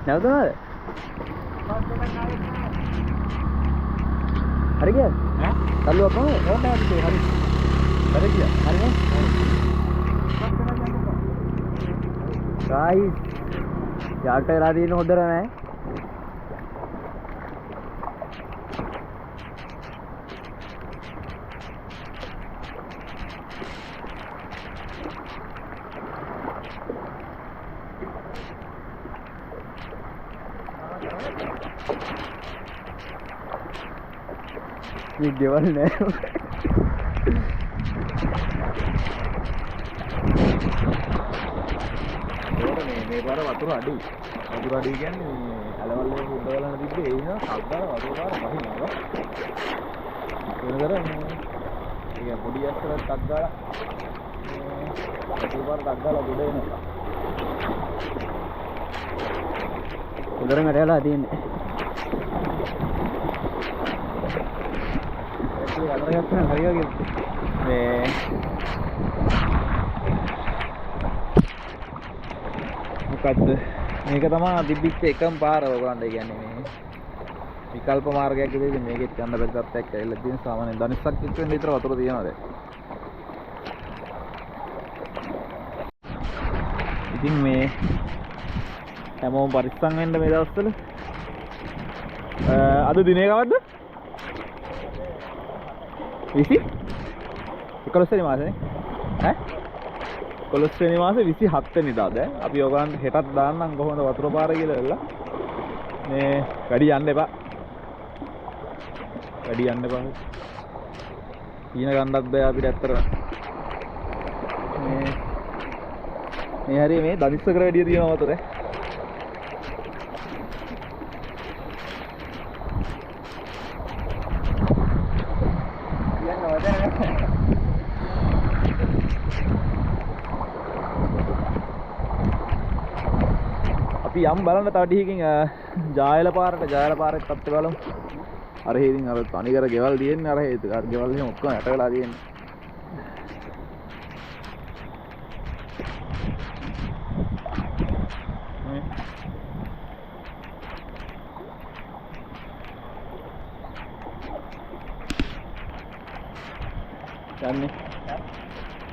නැවතුණාද? හරි ගියාද? ඈ? තල්ලුවක් කොහොමද? ඕන්න හරි. හරි ගියා. හරිනේ. ගායිස් යාට වෙලා තියෙන හොඳර නෑ. මේ ගෙවල් නෑ. මේ පාර වතුර අඩුයි. වතුර අඩුයි කියන්නේ මේ ඇලවල් වල උඩ වලන තිබ්බේ ඒ නිසා සද්දාල වතුර පාර පහිනවා. ඒනතර මේ පොඩි ඇස්තරක් ටක් ගාලා වතුර පාර ටක් ගාලා උඩ එනවා. උඩරම ඇරලා තියෙන්නේ. ඒක අතරයක් කරන හරියගේ මේ මොකද්ද මේක තමයි තිබිච්ච එකම පාර ඔයගොල්ලන්ට කියන්නේ මේ විකල්ප මාර්ගයක් විදිහට මේකෙත් යන්න බැරි තත්ත්වයක් ඇවිල්ලා තියෙන සාමාන්‍යයෙන් ධනිස්සක් එක්ක වෙන විතර වතුර තියෙනවා දැන්. ඉතින් මේ හැමෝම පරිස්සම් වෙන්න මේ දවස්වල. අද දිනේ කවද්ද? 20 11 වෙනි මාසෙනේ. ඈ 11 වෙනි මාසේ 27 වෙනිදා දැන් අපි ඔයගලන්ට හෙටත් දාන්නම් කොහොමද වතුර පාර කියලා එල්ල. මේ වැඩි යන්න එපා. වැඩි යන්න එපා. ඊන ගන්නත් බෑ අපිට ඇත්තට. මේ හරිය මේ දනිස්සකට වැඩිය තියෙනවා වතුරේ. අපි යම් බලන්න තව ටිකකින් ජායල පාරට තත්ත්ව බලමු. අර ඉතින් අර තනිකර ගෙවල් තියෙන්නේ අර හේතු. අර ගෙවල් එහෙම ඔක්කොම යට වෙලා තියෙන්නේ. යන්නේ.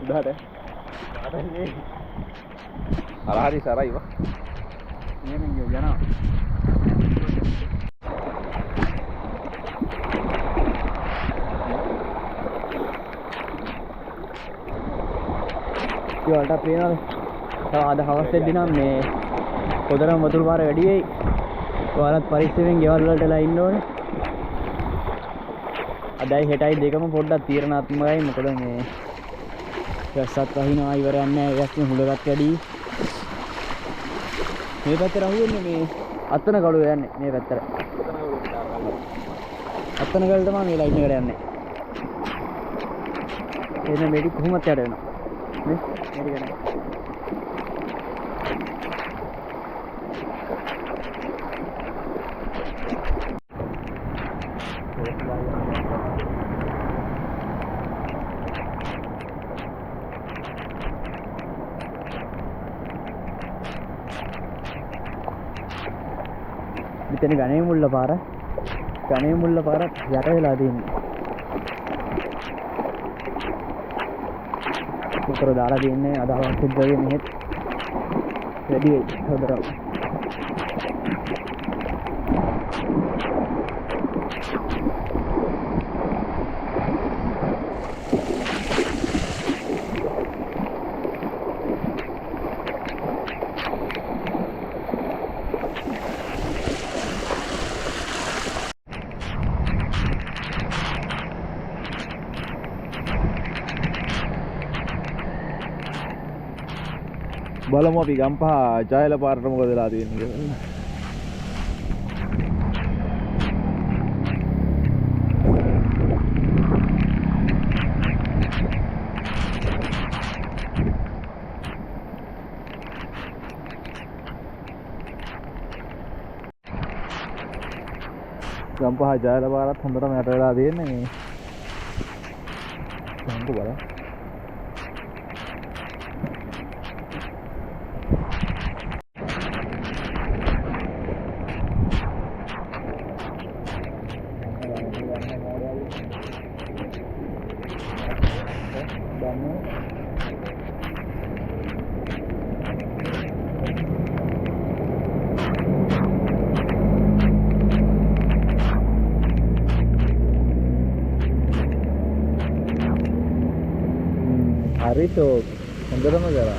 උඩට. අර හරි සරයි වා. මෙහෙම යනවා. ඒවලට පේනවද? අද හවස් වෙද්දී නම් මේ පොදරම වතුර පාර වැඩි වෙයි. ඔයාලත් පරිස්සමෙන් ගෙවල් වලටලා ඉන්න ඕනේ. අදයි හෙටයි දෙකම පොඩ්ඩක් තීරණාත්මකයි. මොකද මේ වැස්සත් වහිනවා ඉවරයක් නැහැ. වැස්සෙන් හුලගත් වැඩි. මේ පැත්තට අහුවෙන්නේ මේ අත්තන කඩුව යන්නේ මේ පැත්තට. අත්තන කඩුව තමයි මේ ලයින් එකට යන්නේ. එන්න මේක කොහොමද යට වෙනවා? නේ? මේක නෑ. මෙතන ගණේ මුල්ල පාර යට වෙලා තියෙන්නේ. මොකද දාලා තියෙන්නේ අද හවස් සිද්ධ මෙහෙත් වැඩි වෙයි හොදරම. බලමු අපි ගම්පහ ජයල පාරට මොකද වෙලා තියෙන්නේ කියලා. ගම්පහ ජයල පාරත් හොඳටම යට වෙලා තියෙන්නේ මේ. කොහොමද බලන්න. හරි ෂෝක් හොඳටම කරා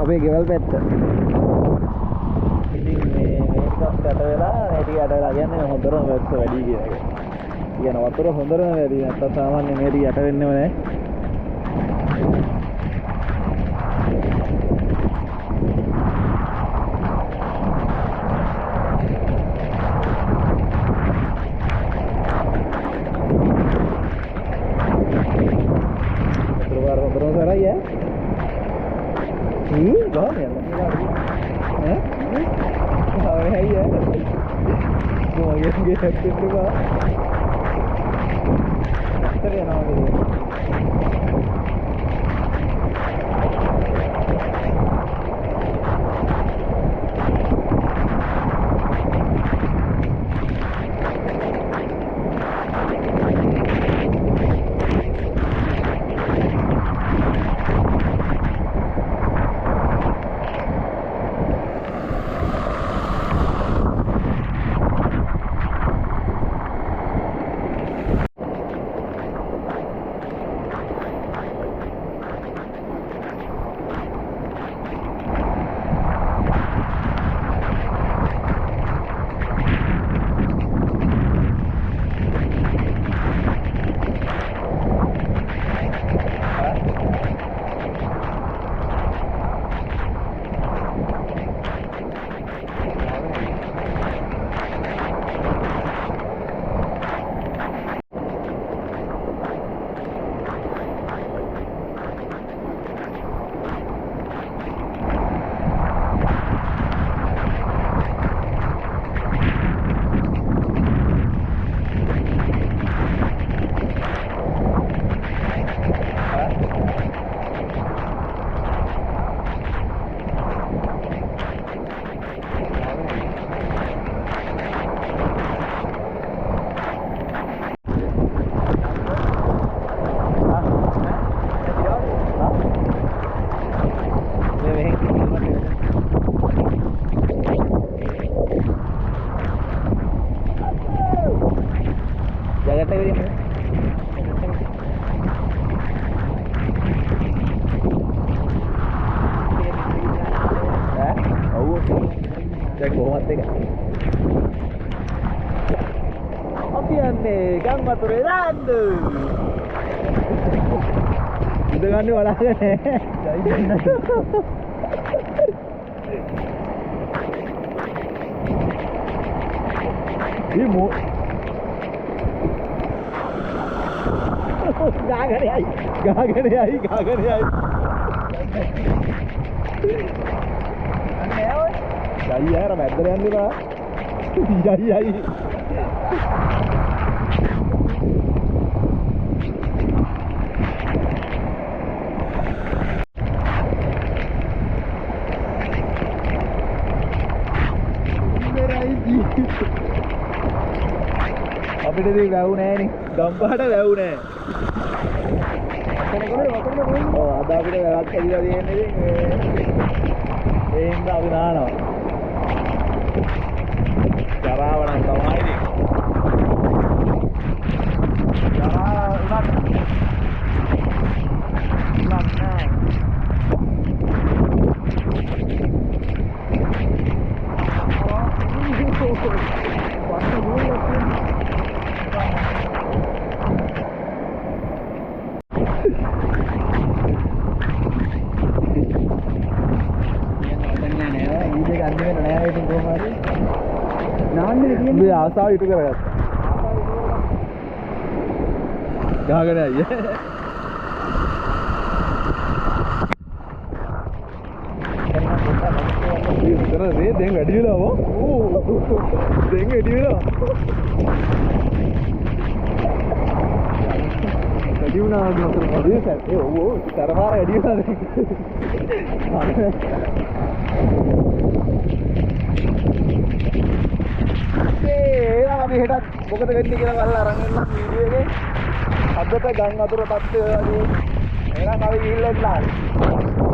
අපේ ගෙවල් පැත්ත. ඉතින් මේකත් යට වෙලා යට වෙලා කියන්නේ හොඳටම වැස්ස වැඩි කියන එක. කියන වතුර හොඳටම වැඩි නැත්නම් සාමාන්‍ය මේටි යට වෙන්නේම නැහැ. වතුර සරයි ඈ. Có nè, hả? Trời hay vậy? Ngồi ghê ghê tim đúng không? Cái này nào vậy? Kan motornya randu. Dengan ni walau kan? Ini mu. Gagal ni ay. Jadi ya, ramai beran ni lah. Jadi. අපිට ඉතින් වැව් නෑනේ. ගම්පහට වැව් නෑ. ඔව් අද අපිට වැවක් ඇදිලා තියෙන්නේ ඉතින් ඒ හින්දා අපි නානවා. ජරාව නම් තමයි ඉතින්. ජරාව උනත් නෑ. ආසාව ඉටු කරගත්තා. ගහගෙන අයියේ. ඉතර රේ දැන් වැඩි වෙලා වෝ. දැන් වැඩි වෙලා. වැඩි වුණා වගේ අතර පොඩි සැර. ඔව් තරමාර වැඩි වුණා දැන්. අපි හෙටත් මොකද වෙන්නේ කියලා බලලා අරන් එන්න වීඩියෝ එකේ. අදට ගම් අතුර තත්ත්වය වගේ. එහෙනම් අපි ගිහිල්ලා ඉන්නවා.